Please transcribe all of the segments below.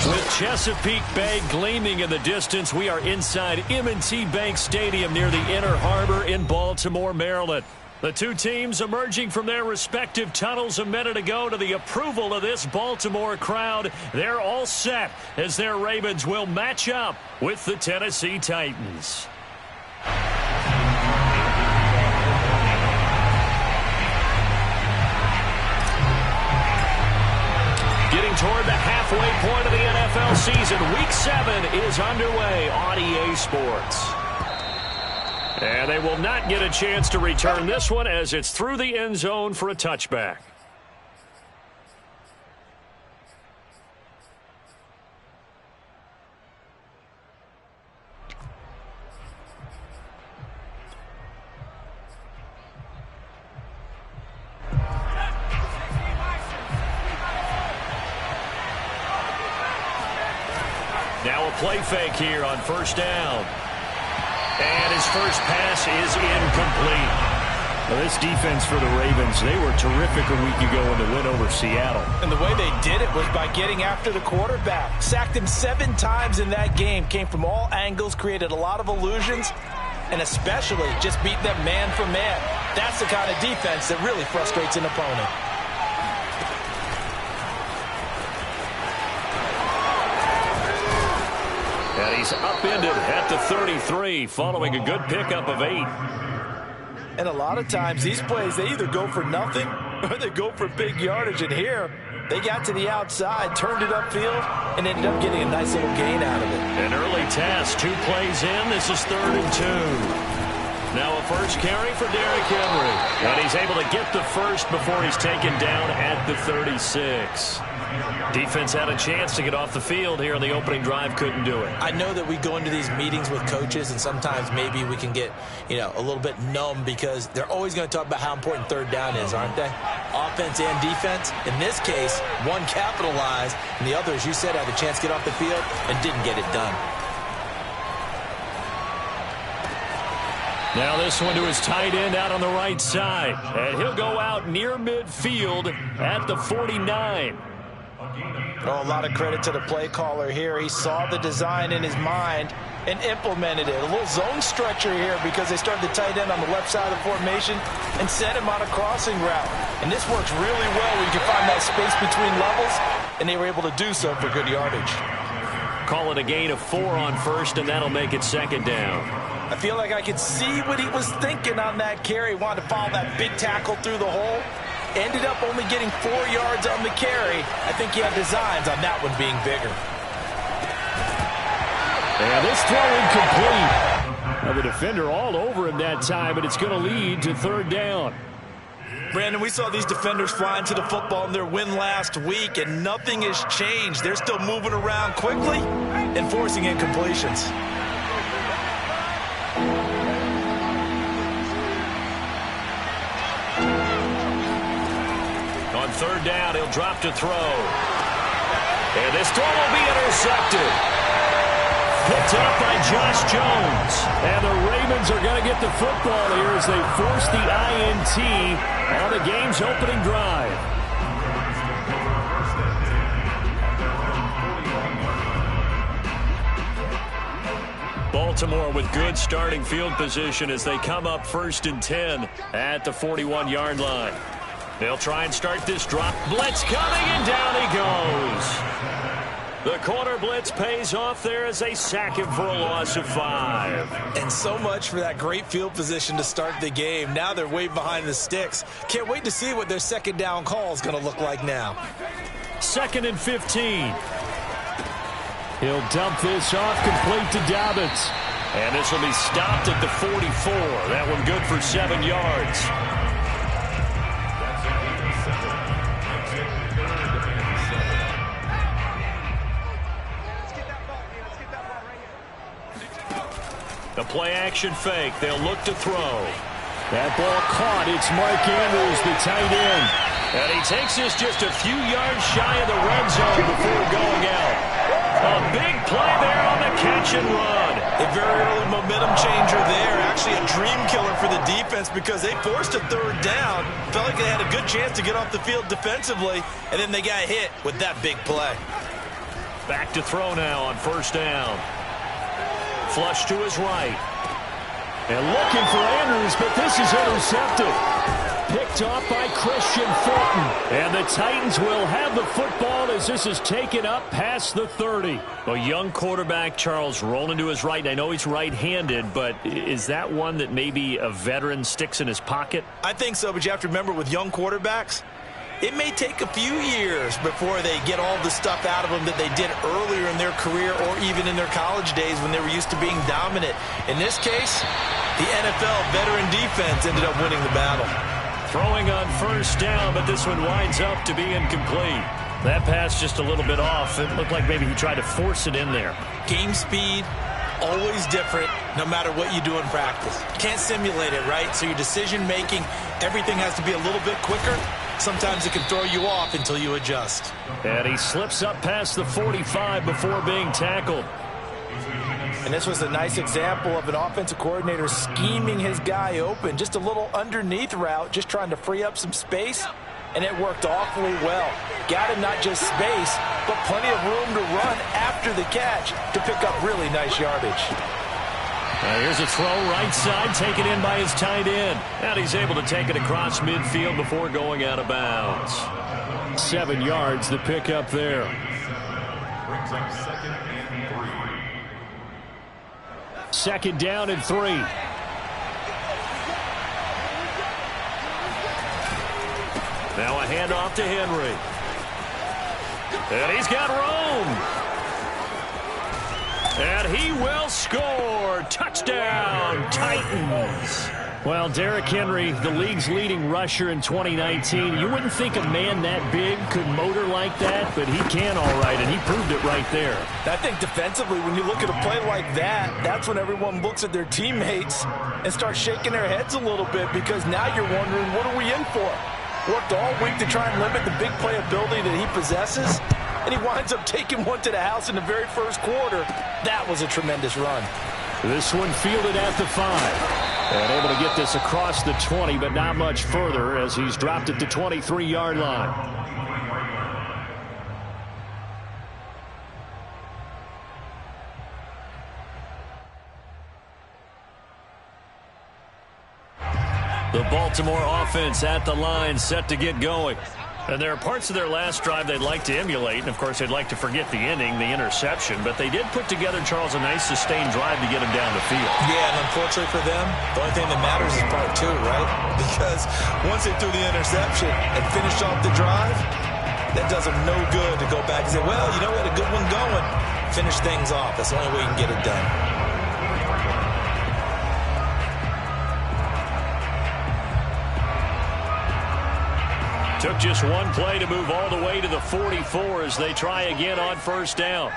With Chesapeake Bay gleaming in the distance, we are inside M&T Bank Stadium near the Inner Harbor in Baltimore, Maryland. The two teams emerging from their respective tunnels a minute ago to the approval of this Baltimore crowd. They're all set as their Ravens will match up with the Tennessee Titans. Getting toward the halfway point of the NFL season, Week 7 is underway on EA Sports. And they will not get a chance to return this one as it's through the end zone for a touchback. Now a play fake here on first down. And his first pass is incomplete. Well, this defense for the Ravens, they were terrific a week ago in the win over Seattle. And the way they did it was by getting after the quarterback. Sacked him 7 times in that game. Came from all angles, created a lot of illusions, and especially just beat them man for man. That's the kind of defense that really frustrates an opponent. And he's upended at the 33 following a good pickup of 8. And a lot of times these plays, they either go for nothing or they go for big yardage. And here, they got to the outside, turned it upfield, and ended up getting a nice little gain out of it. An early test, 2 plays in. This is 3rd and 2. Now a first carry for Derrick Henry. And he's able to get the first before he's taken down at the 36. Defense had a chance to get off the field here on the opening drive, couldn't do it. I know that we go into these meetings with coaches, and sometimes maybe we can get, a little bit numb because they're always going to talk about how important 3rd down is, aren't they? Offense and defense. In this case, one capitalized, and the other, as you said, had a chance to get off the field and didn't get it done. Now this one to his tight end out on the right side. And he'll go out near midfield at the 49. Oh, a lot of credit to the play caller here. He saw the design in his mind and implemented it. A little zone stretcher here because they started the tight end on the left side of the formation and sent him on a crossing route. And this works really well when you can find that space between levels, and they were able to do so for good yardage. Call it a gain of 4 on first, and that'll make it 2nd down. I feel like I could see what he was thinking on that carry. He wanted to follow that big tackle through the hole. Ended up only getting 4 yards on the carry. I think he had designs on that one being bigger. And this throw incomplete. Now the defender all over him that time, but it's going to lead to 3rd down. Brandon, we saw these defenders flying to the football in their win last week, and nothing has changed. They're still moving around quickly and forcing incompletions. On 3rd down, he'll drop to throw. And this throw will be intercepted. Picked up by Josh Jones. And the Ravens are going to get the football here as they force the INT on the game's opening drive. Baltimore with good starting field position as they come up 1st and 10 at the 41-yard line. They'll try and start this drop. Blitz coming, and down he goes. The corner blitz pays off there as they sack him for a loss of 5. And so much for that great field position to start the game. Now they're way behind the sticks. Can't wait to see what their 2nd down call is going to look like now. 2nd and 15. He'll dump this off complete to Dobbins. And this will be stopped at the 44. That one good for 7 yards. The play-action fake. They'll look to throw. That ball caught. It's Mark Andrews, the tight end. And he takes this just a few yards shy of the red zone before going out. A big play there on the catch and run. A very early momentum changer there. Actually a dream killer for the defense because they forced a 3rd down. Felt like they had a good chance to get off the field defensively, and then they got hit with that big play. Back to throw now on first down. Flush to his right. And looking for Andrews, but this is intercepted. Picked off by Christian Fulton. And the Titans will have the football as this is taken up past the 30. A young quarterback, Charles, rolling to his right. And I know he's right-handed, but is that one that maybe a veteran sticks in his pocket? I think so, but you have to remember with young quarterbacks, it may take a few years before they get all the stuff out of them that they did earlier in their career or even in their college days when they were used to being dominant. In this case, the NFL veteran defense ended up winning the battle. Throwing on first down, but this one winds up to be incomplete. That pass just a little bit off. It looked like maybe he tried to force it in there. Game speed, always different no matter what you do in practice. You can't simulate it, right? So your decision-making, everything has to be a little bit quicker. Sometimes it can throw you off until you adjust. And he slips up past the 45 before being tackled. And this was a nice example of an offensive coordinator scheming his guy open. Just a little underneath route, just trying to free up some space. And it worked awfully well. Got him not just space, but plenty of room to run after the catch to pick up really nice yardage. Here's a throw right side, taken in by his tight end. And he's able to take it across midfield before going out of bounds. 7 yards, the pickup there. Second down and 3. Now a handoff to Henry. And he's got room. And he will score. Touchdown, Titans. Well, Derrick Henry, the league's leading rusher in 2019. You wouldn't think a man that big could motor like that, but he can all right, and he proved it right there. I think defensively, when you look at a play like that, that's when everyone looks at their teammates and starts shaking their heads a little bit because now you're wondering, what are we in for? Worked all week to try and limit the big play ability that he possesses, and he winds up taking one to the house in the very first quarter. That was a tremendous run. This one fielded at the 5. And able to get this across the 20, but not much further as he's dropped it to 23-yard line. The Baltimore offense at the line, set to get going. And there are parts of their last drive they'd like to emulate. And, of course, they'd like to forget the inning, the interception. But they did put together, Charles, a nice sustained drive to get him down the field. Yeah, and unfortunately for them, the only thing that matters is part 2, right? Because once they threw the interception and finished off the drive, that does them no good to go back and say, well, you know, we had a good one going. Finish things off. That's the only way you can get it done. Took just one play to move all the way to the 44 as they try again on first down.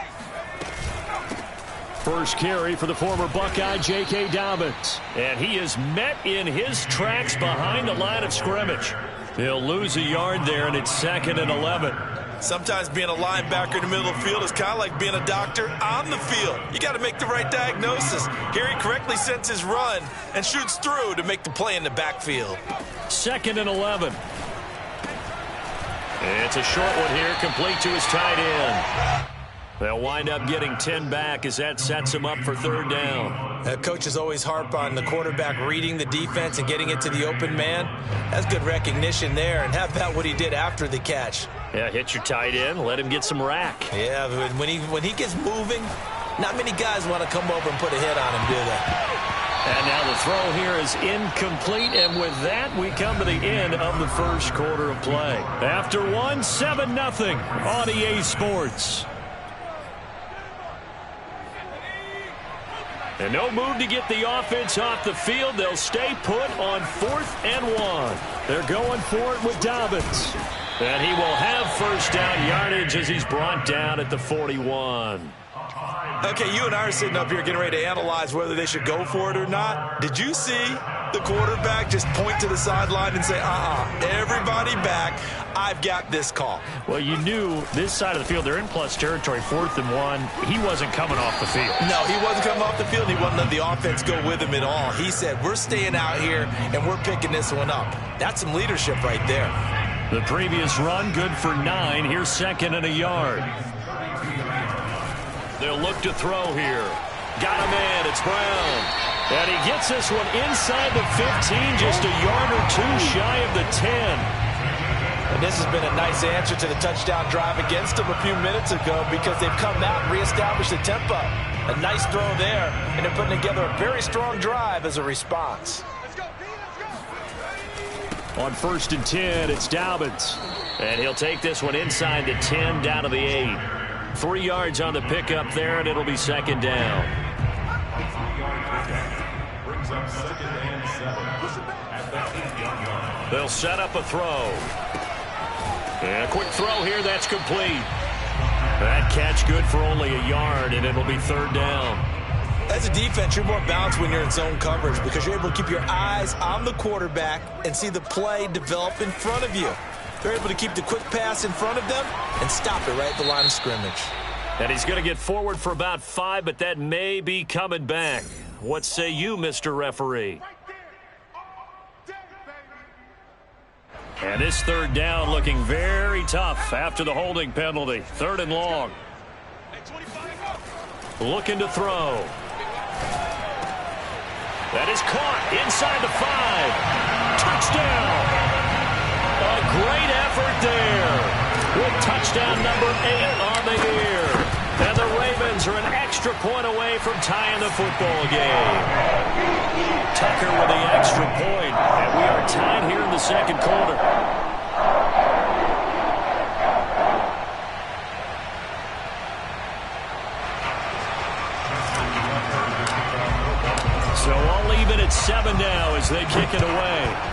First carry for the former Buckeye, J.K. Dobbins. And he is met in his tracks behind the line of scrimmage. He'll lose a yard there, and it's 2nd and 11. Sometimes being a linebacker in the middle of the field is kind of like being a doctor on the field. You got to make the right diagnosis. Here he correctly sends his run and shoots through to make the play in the backfield. 2nd and 11. It's a short one here, complete to his tight end. They'll wind up getting 10 back as that sets him up for 3rd down. Coaches always harp on the quarterback reading the defense and getting it to the open man. That's good recognition there. And how about what he did after the catch? Yeah, hit your tight end, let him get some rack. Yeah, when he gets moving, not many guys want to come over and put a hit on him, do they? And now the throw here is incomplete, and with that, we come to the end of the first quarter of play. After one, 7-0 on EA Sports. And no move to get the offense off the field. They'll stay put on 4th and 1. They're going for it with Dobbins. And he will have first down yardage as he's brought down at the 41. Okay, you and I are sitting up here getting ready to analyze whether they should go for it or not. Did you see the quarterback just point to the sideline and say, everybody back, I've got this call? Well, you knew this side of the field, they're in plus territory, 4th and 1. He wasn't coming off the field. No, he wasn't coming off the field. He wasn't letting the offense go with him at all. He said, we're staying out here, and we're picking this one up. That's some leadership right there. The previous run, good for 9. Here's 2nd and a yard. They'll look to throw here. Got a man. It's Brown. And he gets this one inside the 15, just a yard or two shy of the 10. And this has been a nice answer to the touchdown drive against them a few minutes ago because they've come out and reestablished the tempo. A nice throw there, and they're putting together a very strong drive as a response. On 1st and 10, it's Dobbins. And he'll take this one inside the 10, down to the 8. 3 yards on the pickup there, and it'll be 2nd down. Brings up 2nd and 7 at the 8-yard line. They'll set up a throw. And a quick throw here, that's complete. That catch good for only a yard, and it'll be 3rd down. As a defense, you're more balanced when you're in zone coverage because you're able to keep your eyes on the quarterback and see the play develop in front of you. They're able to keep the quick pass in front of them and stop it right at the line of scrimmage. And he's going to get forward for about 5, but that may be coming back. What say you, Mr. Referee? And this 3rd down looking very tough after the holding penalty. 3rd and long. Looking to throw. That is caught inside the 5. Touchdown. A great effort there. With touchdown number 8 on the year. And the Ravens are an extra point away from tying the football game. Tucker with the extra point. And we are tied here in the 2nd quarter. So all even at 7 now as they kick it away.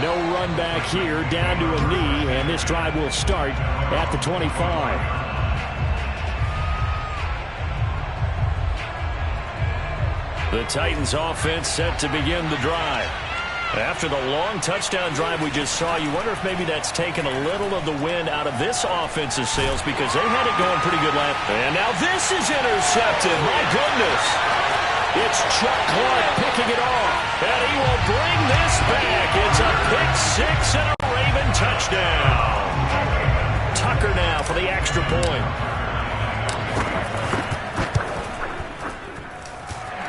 No run back here, down to a knee, and this drive will start at the 25. The Titans offense set to begin the drive. After the long touchdown drive we just saw, you wonder if maybe that's taken a little of the wind out of this offense's sails because they had it going pretty good last. And now this is intercepted. My goodness. It's Chuck Clark picking it off. And he will bring this back. It's a pick-6 and a Raven touchdown. Tucker now for the extra point.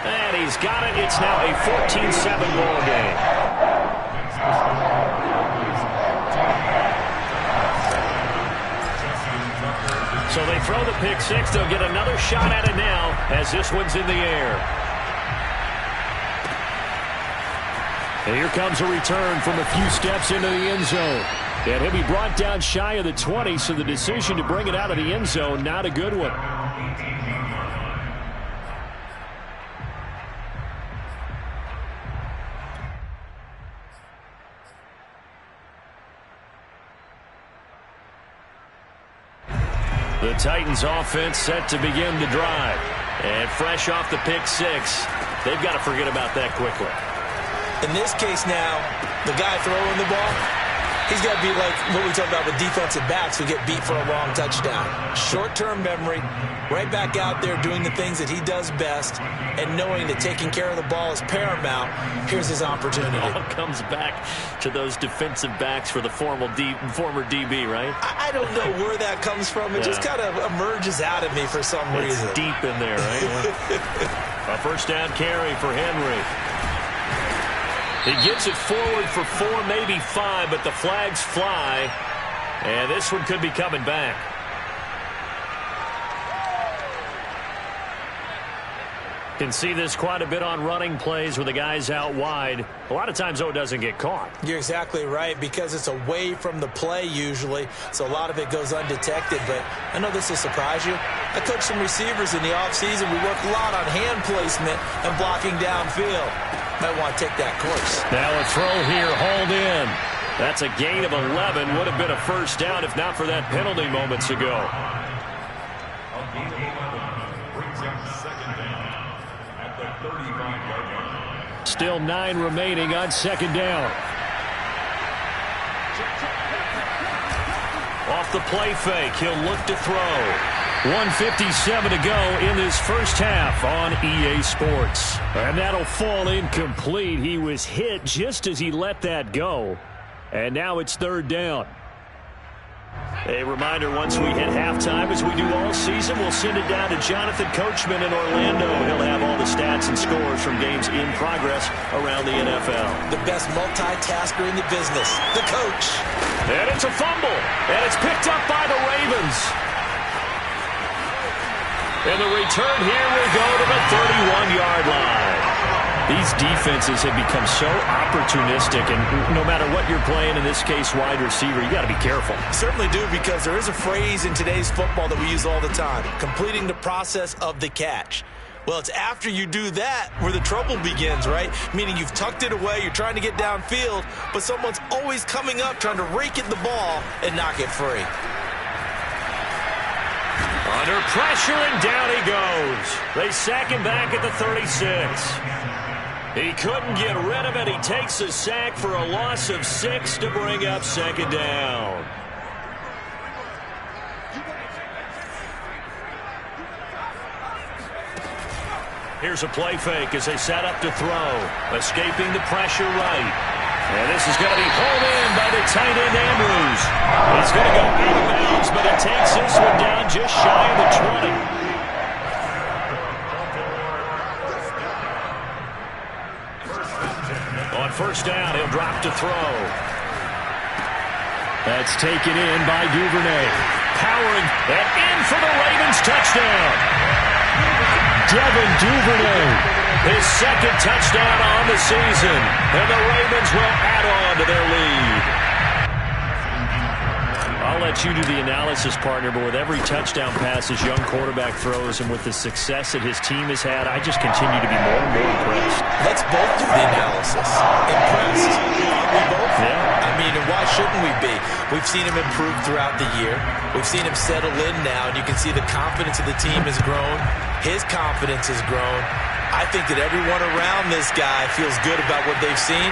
And he's got it. It's now a 14-7 ball game. So they throw the pick-6. They'll get another shot at it now as this one's in the air. And here comes a return from a few steps into the end zone. And he'll be brought down shy of the 20, so the decision to bring it out of the end zone, not a good one. The Titans offense set to begin the drive. And fresh off the pick-6, they've got to forget about that quickly. In this case now, the guy throwing the ball, he's got to be like what we talked about with defensive backs who get beat for a long touchdown. Short-term memory, right back out there doing the things that he does best, and knowing that taking care of the ball is paramount. Here's his opportunity. It all comes back to those defensive backs for the former DB, right? I don't know where that comes from. It just kind of emerges out of me for some reason. It's deep in there, right? A 1st down carry for Henry. He gets it forward for 4, maybe 5, but the flags fly. And this one could be coming back. Can see this quite a bit on running plays where the guy's out wide. A lot of times, though, it doesn't get caught. You're exactly right, because it's away from the play usually, so a lot of it goes undetected. But I know this will surprise you. I coach some receivers in the offseason. We work a lot on hand placement and blocking downfield. Might want to take that course. Now a throw here, hauled in. That's a gain of 11. Would have been a 1st down if not for that penalty moments ago. A gain of 11 brings up 2nd down at the 35-yard line. Still 9 remaining on 2nd down. Off the play fake, he'll look to throw. 1:57 to go in this first half on EA Sports. And that'll fall incomplete. He was hit just as he let that go. And now it's 3rd down. A reminder, once we hit halftime, as we do all season, we'll send it down to Jonathan Coachman in Orlando. He'll have all the stats and scores from games in progress around the NFL. The best multitasker in the business, the coach. And it's a fumble, and it's picked up by the Ravens. And the return here will go to the 31-yard line. These defenses have become so opportunistic, and no matter what you're playing, in this case wide receiver, you got to be careful. Certainly do, because there is a phrase in today's football that we use all the time, completing the process of the catch. Well, it's after you do that where the trouble begins, right? Meaning you've tucked it away, you're trying to get downfield, but someone's always coming up trying to rake at the ball and knock it free. Under pressure, and down he goes. They sack him back at the 36. He couldn't get rid of it. He takes a sack for a loss of 6 to bring up second down. Here's a play fake as they set up to throw. Escaping the pressure right. And this is going to be pulled in by the tight end, Andrews. He's going to go out of bounds, but it takes this one down just shy of the 20. On first down, he'll drop to throw. That's taken in by Duvernay. Powering and in for the Ravens touchdown. Devin Duvernay, his second touchdown on the season. And the Ravens will add on to their lead. I'll let you do the analysis, partner, but with every touchdown pass his young quarterback throws and with the success that his team has had, I just continue to be more and more impressed. Let's both do the analysis. Impressed. We both? Yeah. I mean, and why shouldn't we be? We've seen him improve throughout the year. We've seen him settle in now, and you can see the confidence of the team has grown. His confidence has grown. I think that everyone around this guy feels good about what they've seen.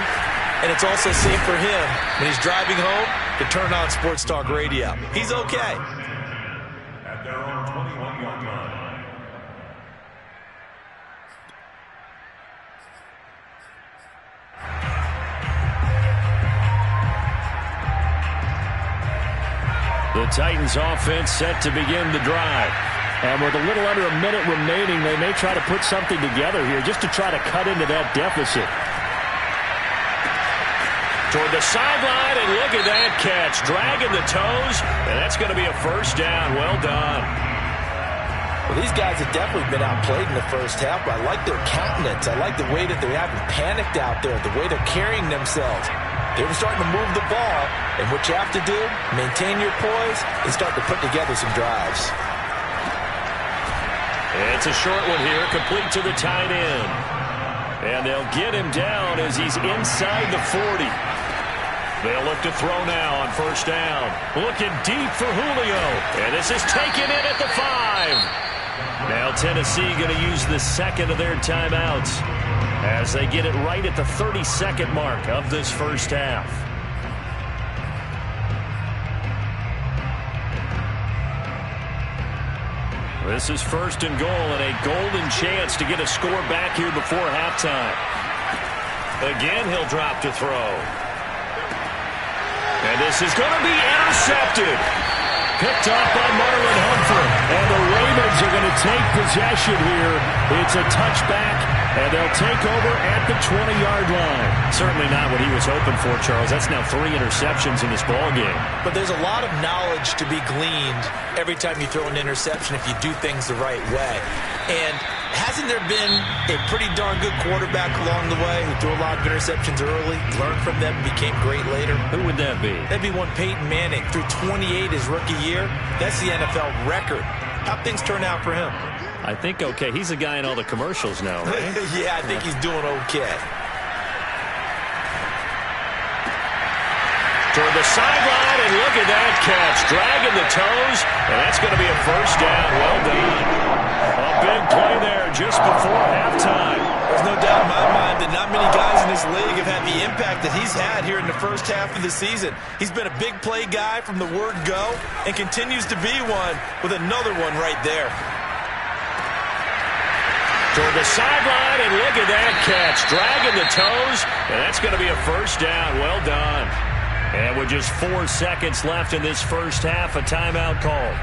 And it's also safe for him when he's driving home to turn on Sports Talk Radio. He's okay. At their own 21-yard line. The Titans offense set to begin the drive. And with a little under a minute remaining, they may try to put something together here just to try to cut into that deficit. Toward the sideline, and look at that catch. Dragging the toes, and that's going to be a first down. Well done. Well, these guys have definitely been outplayed in the first half, but I like their countenance. I like the way that they haven't panicked out there, the way they're carrying themselves. They're starting to move the ball, and what you have to do, maintain your poise and start to put together some drives. It's a short one here, complete to the tight end. And they'll get him down as he's inside the 40. They'll look to throw now on first down. Looking deep for Julio. And this is taken in at the 5. Now Tennessee going to use the second of their timeouts as they get it right at the 32nd mark of this first half. This is first and goal and a golden chance to get a score back here before halftime. Again, he'll drop to throw. And this is going to be intercepted. Picked off by Marlon Humphrey. And the Ravens are going to take possession here. It's a touchback, and they'll take over at the 20-yard line. Certainly not what he was hoping for, Charles. That's now 3 interceptions in this ballgame. But there's a lot of knowledge to be gleaned every time you throw an interception if you do things the right way. And hasn't there been a pretty darn good quarterback along the way who threw a lot of interceptions early, learned from them, and became great later? Who would that be? That'd be one Peyton Manning. Threw 28 his rookie year. That's the NFL record. How'd things turn out for him? I think okay. He's a guy in all the commercials now, right? Yeah, I think he's doing okay. Toward the sideline, and look at that catch. Dragging the toes, and that's going to be a first down. Well done. A big play there just before halftime. There's no doubt in my mind that not many guys in this league have had the impact that he's had here in the first half of the season. He's been a big play guy from the word go and continues to be one with another one right there. Toward the sideline, and look at that catch. Dragging the toes, and that's going to be a first down. Well done. And And with just 4 seconds left in this first half, a timeout called.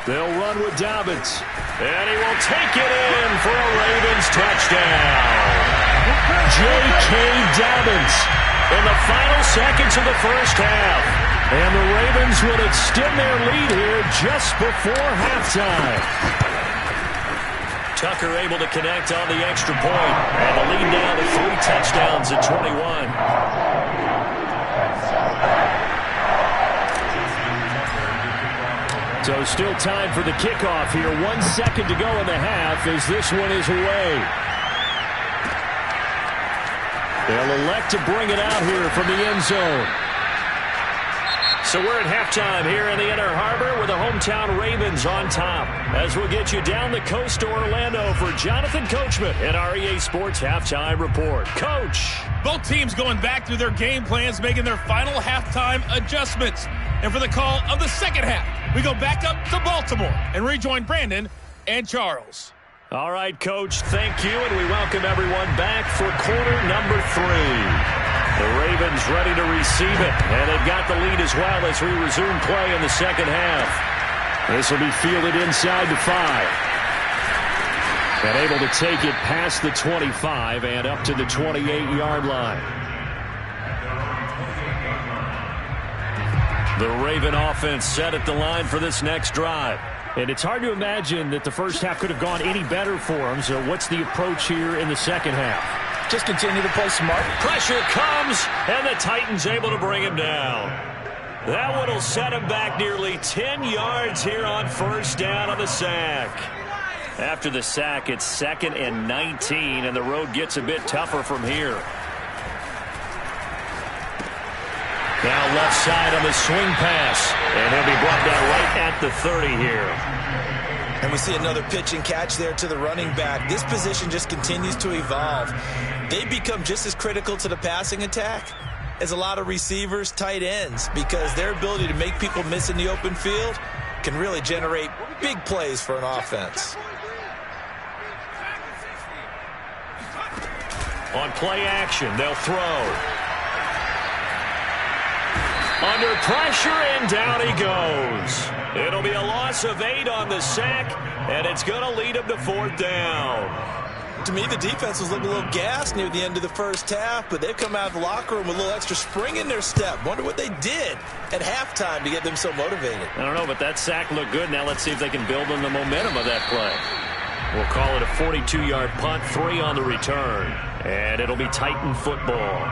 They'll run with Dobbins. And he will take it in for a Ravens touchdown. J.K. Dobbins in the final seconds of the first half. And the Ravens would extend their lead here just before halftime. Tucker able to connect on the extra point. And the lead now to 3 touchdowns at 21. So still time for the kickoff here. 1 second to go in the half as this one is away. They'll elect to bring it out here from the end zone. So we're at halftime here in the Inner Harbor with the hometown Ravens on top. As we'll get you down the coast to Orlando for Jonathan Coachman in our EA Sports Halftime Report. Coach. Both teams going back through their game plans, making their final halftime adjustments. And for the call of the second half, we go back up to Baltimore and rejoin Brandon and Charles. All right, Coach, thank you, and we welcome everyone back for quarter number 3. The Ravens ready to receive it, and they've got the lead as well as we resume play in the second half. This will be fielded inside the 5. And able to take it past the 25 and up to the 28-yard line. The Raven offense set at the line for this next drive. And it's hard to imagine that the first half could have gone any better for them. So what's the approach here in the second half? Just continue to play smart. Pressure comes, and the Titans able to bring him down. That one will set him back nearly 10 yards here on first down on the sack. After the sack, it's 2nd and 19, and the road gets a bit tougher from here. Now left side on the swing pass, and he'll be brought down right at the 30 here. And we see another pitch and catch there to the running back. This position just continues to evolve. They become just as critical to the passing attack as a lot of receivers, tight ends, because their ability to make people miss in the open field can really generate big plays for an offense. On play action, they'll throw. Under pressure, and down he goes. It'll be a loss of 8 on the sack, and it's going to lead him to 4th down. To me, the defense was looking a little gassed near the end of the first half, but they've come out of the locker room with a little extra spring in their step. Wonder what they did at halftime to get them so motivated. I don't know, but that sack looked good. Now let's see if they can build on the momentum of that play. We'll call it a 42-yard punt, 3 on the return, and it'll be Titan football.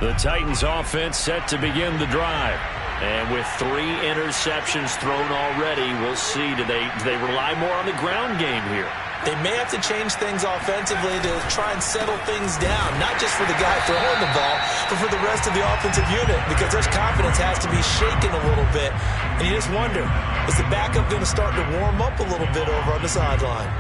The Titans offense set to begin the drive. And with 3 interceptions thrown already, we'll see. Do they rely more on the ground game here? They may have to change things offensively to try and settle things down, not just for the guy throwing the ball, but for the rest of the offensive unit, because their confidence has to be shaken a little bit. And you just wonder, is the backup going to start to warm up a little bit over on the sideline?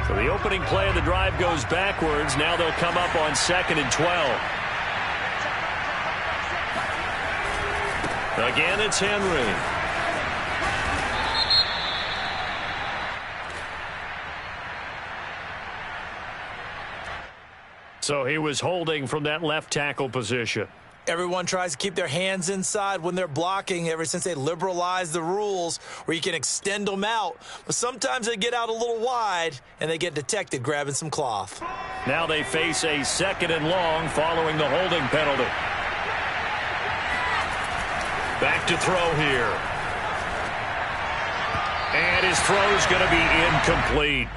So the opening play of the drive goes backwards. Now they'll come up on 2nd and 12. Again, it's Henry. So he was holding from that left tackle position. Everyone tries to keep their hands inside when they're blocking ever since they liberalized the rules where you can extend them out. But sometimes they get out a little wide and they get detected grabbing some cloth. Now they face a 2nd and long following the holding penalty. Back to throw here. And his throw's going to be incomplete.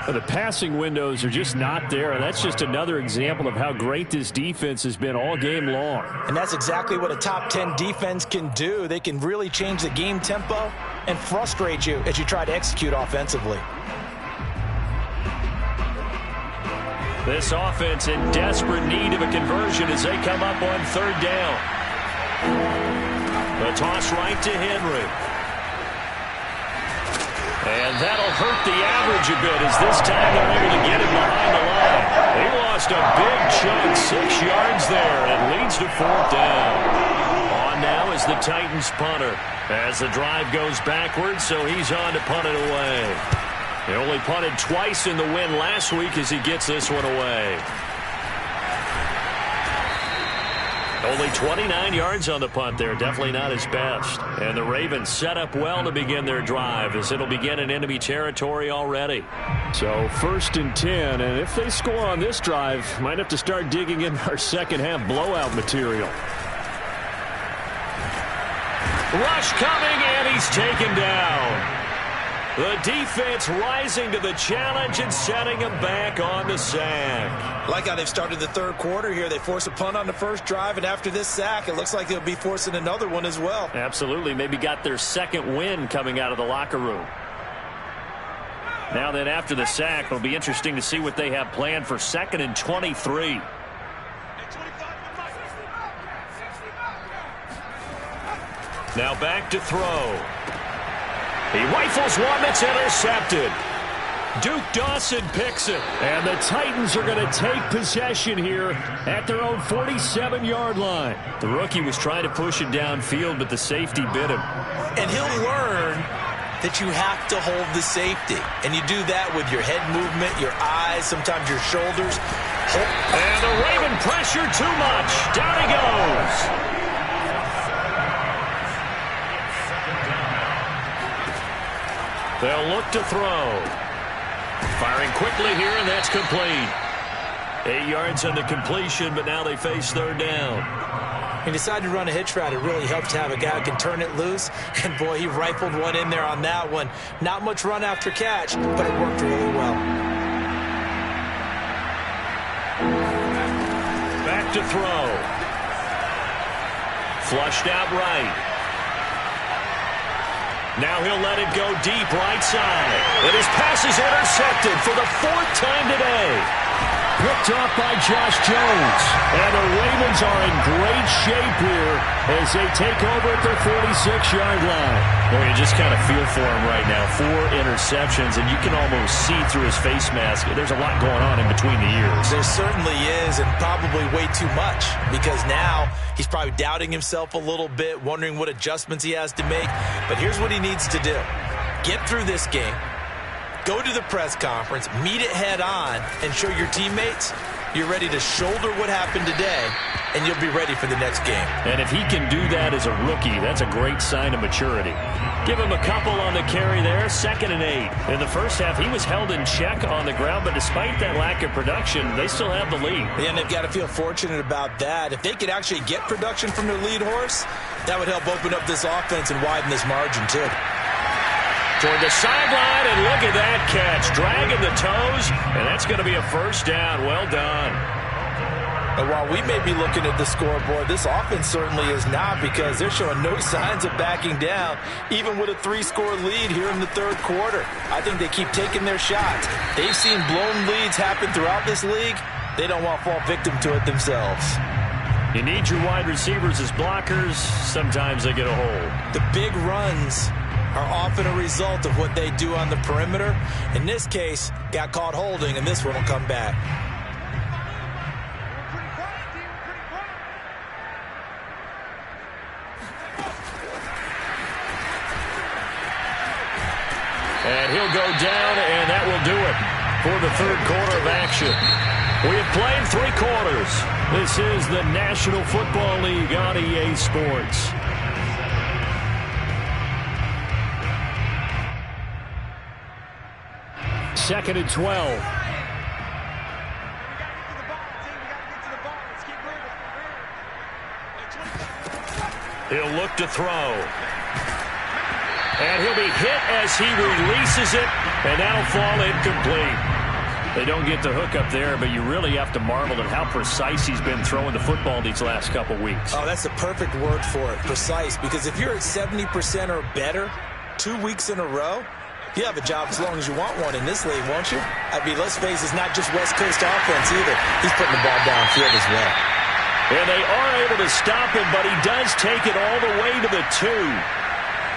The passing windows are just not there, and that's just another example of how great this defense has been all game long. And that's exactly what a top 10 defense can do. They can really change the game tempo and frustrate you as you try to execute offensively. This offense in desperate need of a conversion as they come up on 3rd down. The toss right to Henry. And that'll hurt the average a bit as this time they're able to get him behind the line. He lost a big chunk, 6 yards there, and leads to 4th down. On now is the Titans punter as the drive goes backwards, so he's on to punt it away. He only punted twice in the win last week as he gets this one away. Only 29 yards on the punt there. Definitely not his best. And the Ravens set up well to begin their drive as it'll begin in enemy territory already. So 1st and 10, and if they score on this drive, might have to start digging in our second half blowout material. Rush coming, and he's taken down. The defense rising to the challenge and setting him back on the sack. Like how they've started the third quarter here. They force a punt on the first drive, and after this sack, it looks like they'll be forcing another one as well. Absolutely. Maybe got their second win coming out of the locker room. Now then, after the sack, it'll be interesting to see what they have planned for 2nd and 23. Now back to throw. He rifles one that's intercepted. Duke Dawson picks it. And the Titans are going to take possession here at their own 47-yard line. The rookie was trying to push it downfield, but the safety bit him. And he'll learn that you have to hold the safety. And you do that with your head movement, your eyes, sometimes your shoulders. And the Raven pressure too much. Down he goes. They'll look to throw. Firing quickly here, and that's complete. 8 yards on the completion, but now they face 3rd down. He decided to run a hitch route. It really helped to have a guy who can turn it loose. And, boy, he rifled one in there on that one. Not much run after catch, but it worked really well. Back to throw. Flushed out right. Now he'll let it go deep right side. And his pass is intercepted for the 4th time today. Picked off by Josh Jones. And the Ravens are in great shape here as they take over at their 46-yard line. Boy, you just kind of feel for him right now. 4 interceptions, and you can almost see through his face mask. There's a lot going on in between the ears. There certainly is, and probably way too much, because now he's probably doubting himself a little bit, wondering what adjustments he has to make. But here's what he needs to do. Get through this game. Go to the press conference, meet it head on, and show your teammates you're ready to shoulder what happened today, and you'll be ready for the next game. And if he can do that as a rookie, that's a great sign of maturity. Give him a couple on the carry there, 2nd and 8. In the first half, he was held in check on the ground, but despite that lack of production, they still have the lead. And they've got to feel fortunate about that. If they could actually get production from their lead horse, that would help open up this offense and widen this margin, too. Toward the sideline, and look at that catch. Dragging the toes, and that's going to be a 1st down. Well done. And while we may be looking at the scoreboard, this offense certainly is not, because they're showing no signs of backing down, even with a 3-score lead here in the 3rd quarter. I think they keep taking their shots. They've seen blown leads happen throughout this league. They don't want to fall victim to it themselves. You need your wide receivers as blockers. Sometimes they get a hold. The big runs are often a result of what they do on the perimeter. In this case, got caught holding, and this one will come back. And he'll go down, and that will do it for the 3rd quarter of action. We have played 3 quarters. This is the National Football League on EA Sports. Second and 12. He'll look to throw. And he'll be hit as he releases it, and that'll fall incomplete. They don't get the hook up there, but you really have to marvel at how precise he's been throwing the football these last couple weeks. Oh, that's the perfect word for it, precise, because if you're at 70% or better 2 weeks in a row, you have a job as long as you want one in this league, won't you? I mean, let's face it, it's not just West Coast offense either. He's putting the ball downfield as well. And they are able to stop him, but he does take it all the way to the 2.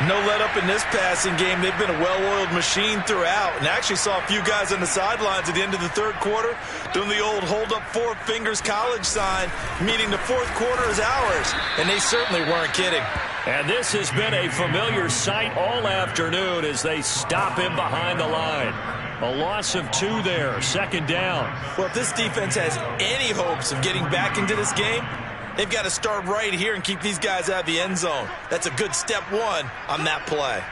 No let up in this passing game. They've been a well-oiled machine throughout. And I actually saw a few guys on the sidelines at the end of the third quarter doing the old hold up four fingers college sign, meaning the fourth quarter is ours. And they certainly weren't kidding. And this has been a familiar sight all afternoon as they stop him behind the line. A loss of 2 there, second down. Well, if this defense has any hopes of getting back into this game, they've got to start right here and keep these guys out of the end zone. That's a good step one on that play.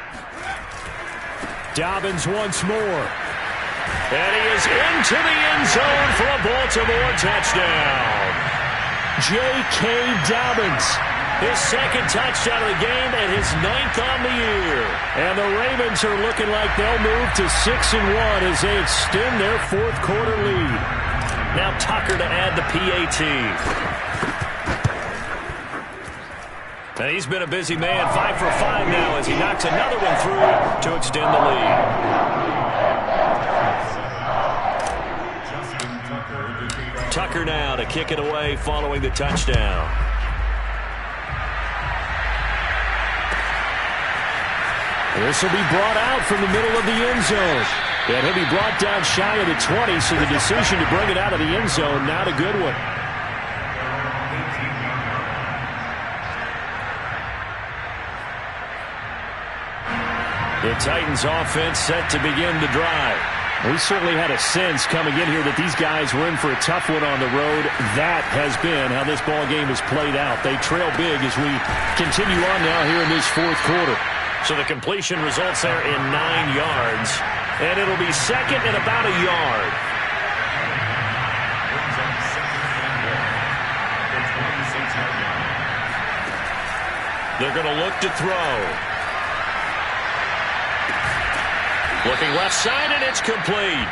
Dobbins once more. And he is into the end zone for a Baltimore touchdown. J.K. Dobbins. His second touchdown of the game and his 9th on the year. And the Ravens are looking like they'll move to 6-1 as they extend their fourth quarter lead. Now Tucker to add the PAT. And he's been a busy man, 5 for 5 now as he knocks another one through to extend the lead. Tucker now to kick it away following the touchdown. This will be brought out from the middle of the end zone. And he'll be brought down shy of the 20, so the decision to bring it out of the end zone, not a good one. The Titans offense set to begin the drive. We certainly had a sense coming in here that these guys were in for a tough one on the road. That has been how this ball game has played out. They trail big as we continue on now here in this fourth quarter. So the completion results there in 9 yards. And it'll be second and about a yard. They're going to look to throw. Looking left side, and it's complete.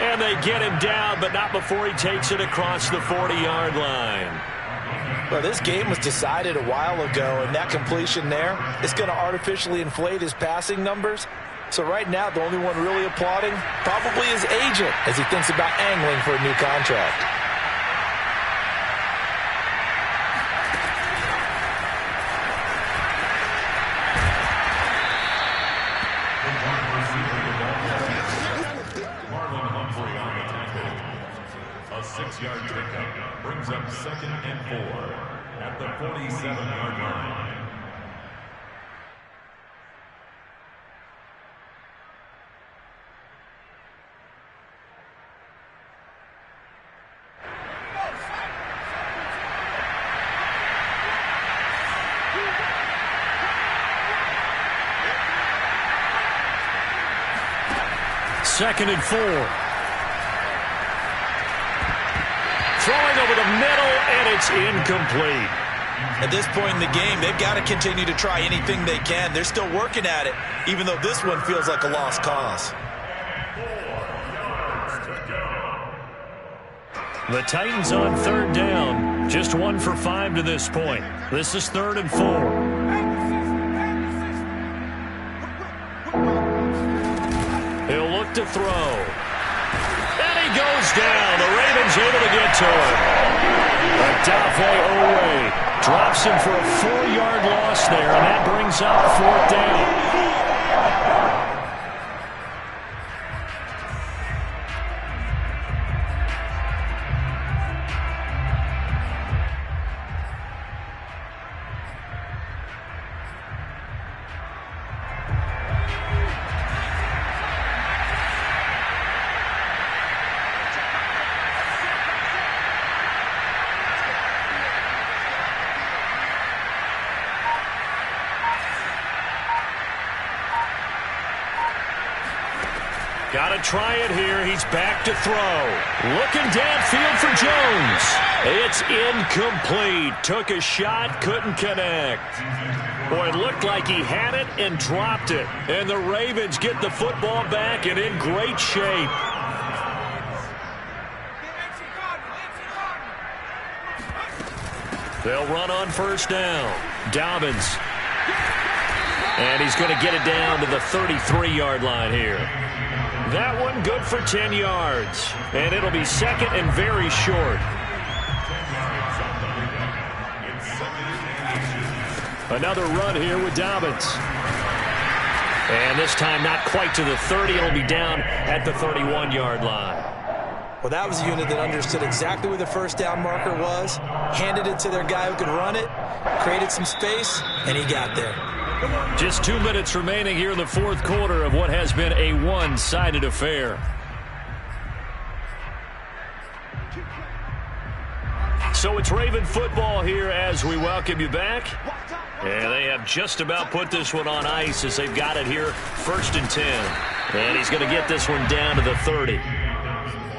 And they get him down, but not before he takes it across the 40-yard line. Well, this game was decided a while ago, and that completion there is going to artificially inflate his passing numbers. So right now, the only one really applauding probably his agent as he thinks about angling for a new contract. A 6-yard pickup brings up 2nd and 4 at the 47-yard line. Second and 4. Throwing over the middle, and it's incomplete. At this point in the game, they've got to continue to try anything they can. They're still working at it, even though this one feels like a lost cause. The Titans on third down. Just 1 for 5 to this point. This is 3rd and 4. He'll look to throw. And he goes down. The Ravens able to get to him. Adolfo Owe drops him for a 4-yard loss there, and that brings up 4th down. Got to try it here. He's back to throw. Looking downfield for Jones. It's incomplete. Took a shot, couldn't connect. Boy, it looked like he had it and dropped it. And the Ravens get the football back and in great shape. They'll run on first down. Dobbins. And he's going to get it down to the 33-yard line here. That one good for 10 yards. And it'll be second and very short. Another run here with Dobbins. And this time not quite to the 30. It'll be down at the 31-yard line. Well, that was a unit that understood exactly where the first down marker was, handed it to their guy who could run it, created some space, and he got there. Just 2 minutes remaining here in the fourth quarter of what has been a one-sided affair. So it's Raven football here as we welcome you back. And they have just about put this one on ice as they've got it here, 1st and 10. And he's going to get this one down to the 30.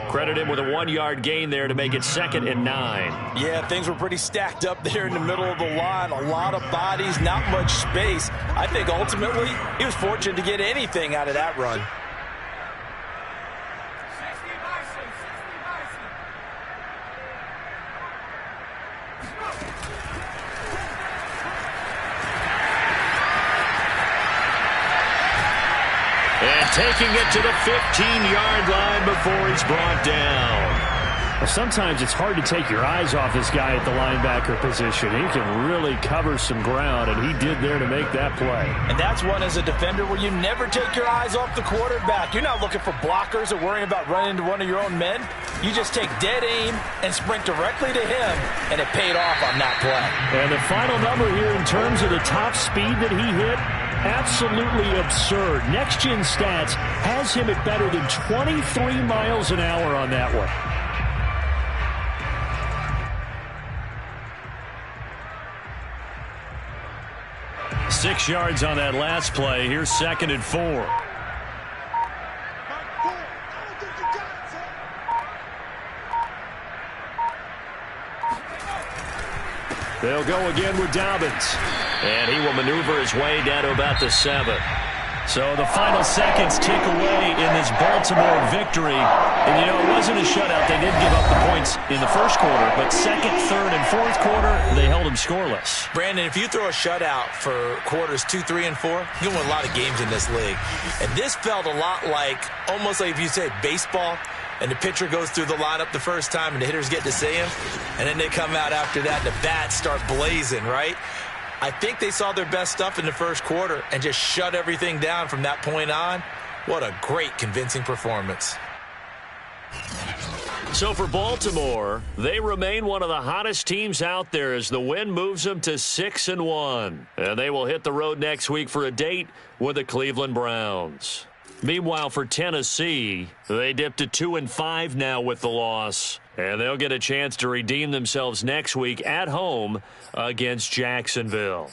Credit him with a 1-yard gain there to make it 2nd and 9. Yeah, things were pretty stacked up there in the middle of the line. A lot of bodies, not much space. I think ultimately he was fortunate to get anything out of that run. And taking it to the 15-yard line before he's brought down. Well, sometimes it's hard to take your eyes off this guy at the linebacker position. He can really cover some ground, and he did there to make that play. And that's one as a defender where you never take your eyes off the quarterback. You're not looking for blockers or worrying about running into one of your own men. You just take dead aim and sprint directly to him, and it paid off on that play. And the final number here in terms of the top speed that he hit, absolutely absurd. Next-gen stats has him at better than 23 miles an hour on that one. 6 yards on that last play. Here's 2nd and 4. They'll go again with Dobbins. And he will maneuver his way down to about the 7. So the final seconds tick away in this Baltimore victory. And, you know, it wasn't a shutout. They did give up the points in the first quarter, but second, third, and fourth quarter, they held them scoreless. Brandon, if you throw a shutout for quarters 2, 3, and 4, you're going to win a lot of games in this league. And this felt a lot like, almost like if you say baseball, and the pitcher goes through the lineup the first time, and the hitters get to see him, and then they come out after that, and the bats start blazing, right? I think they saw their best stuff in the first quarter and just shut everything down from that point on. What a great, convincing performance. So for Baltimore, they remain one of the hottest teams out there as the win moves them to 6-1. And they will hit the road next week for a date with the Cleveland Browns. Meanwhile, for Tennessee, they dipped to 2-5 now with the loss. And they'll get a chance to redeem themselves next week at home against Jacksonville.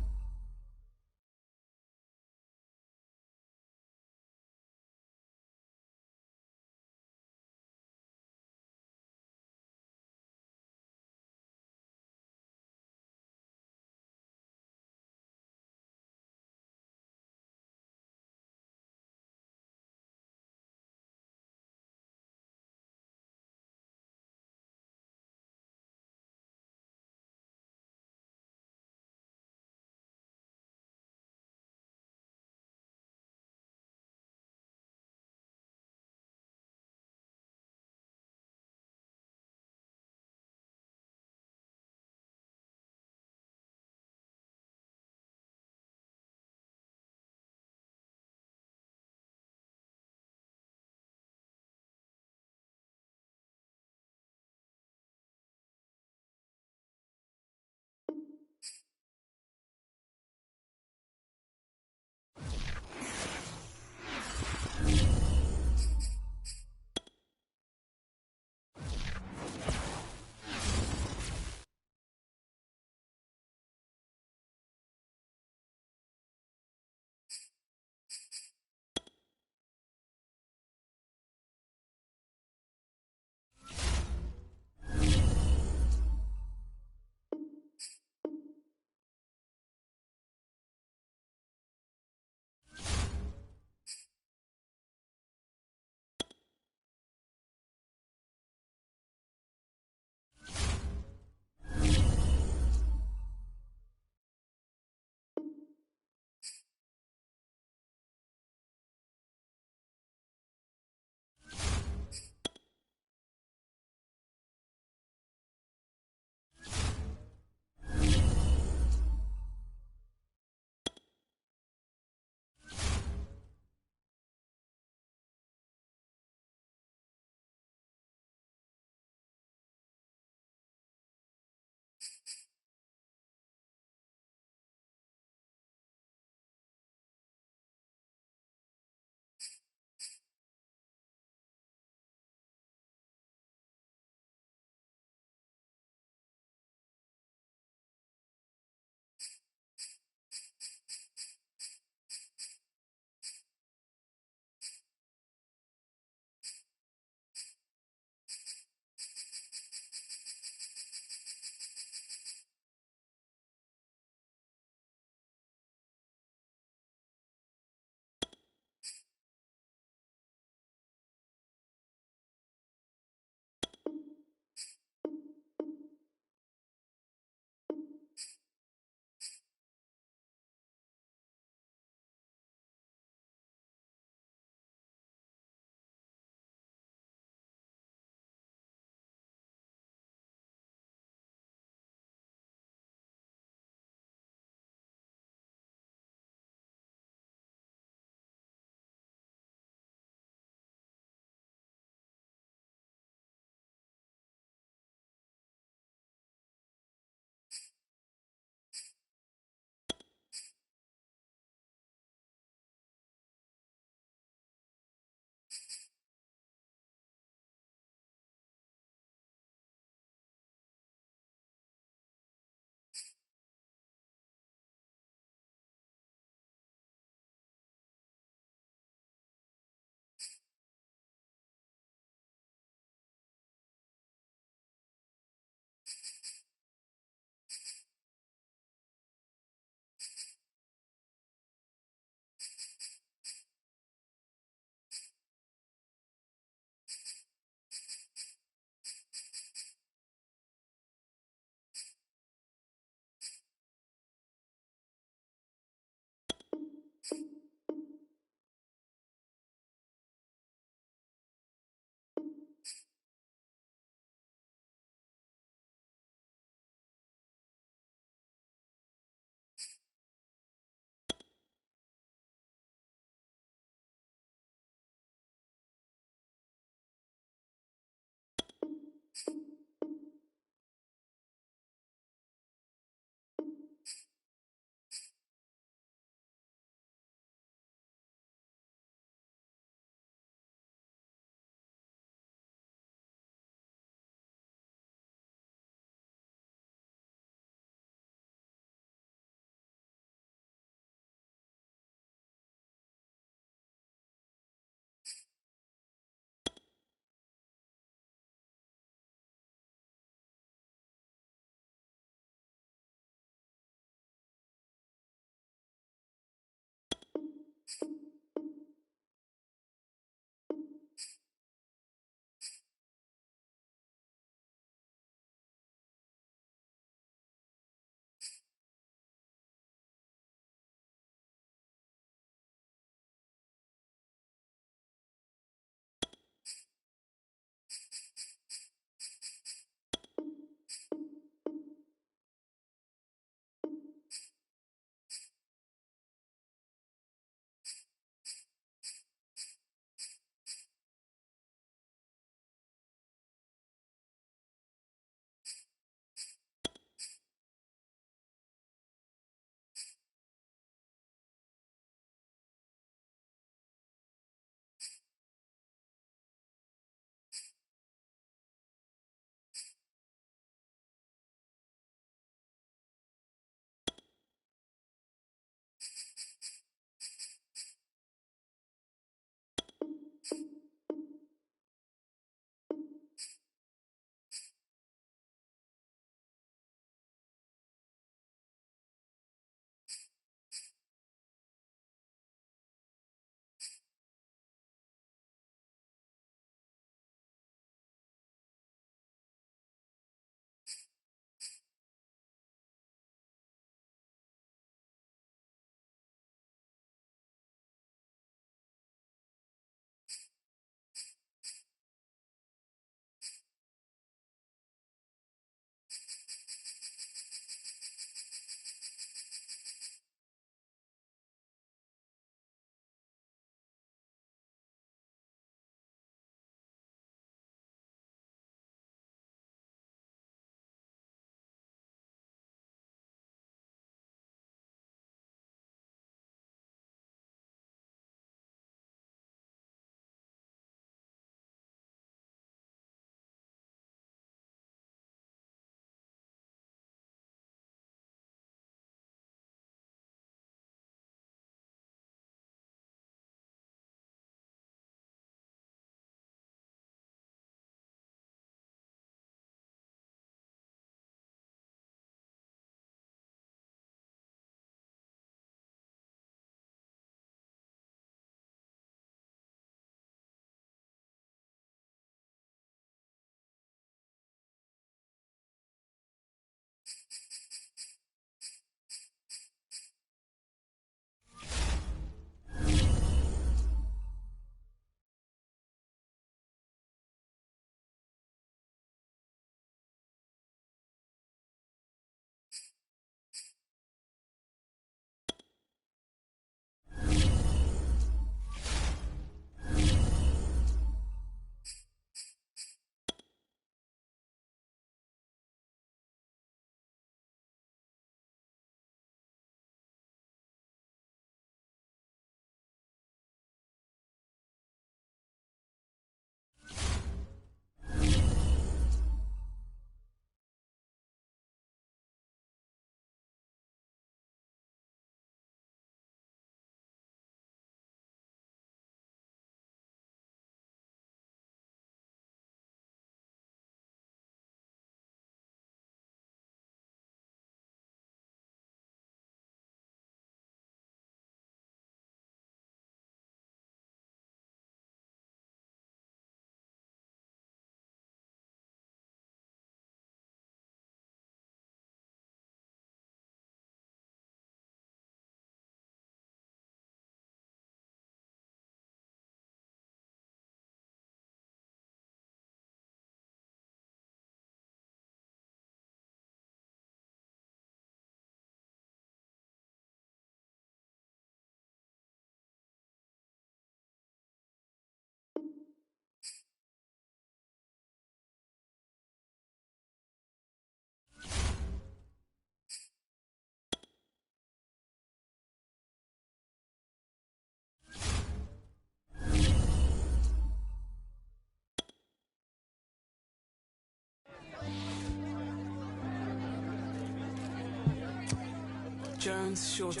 Jones Shorty.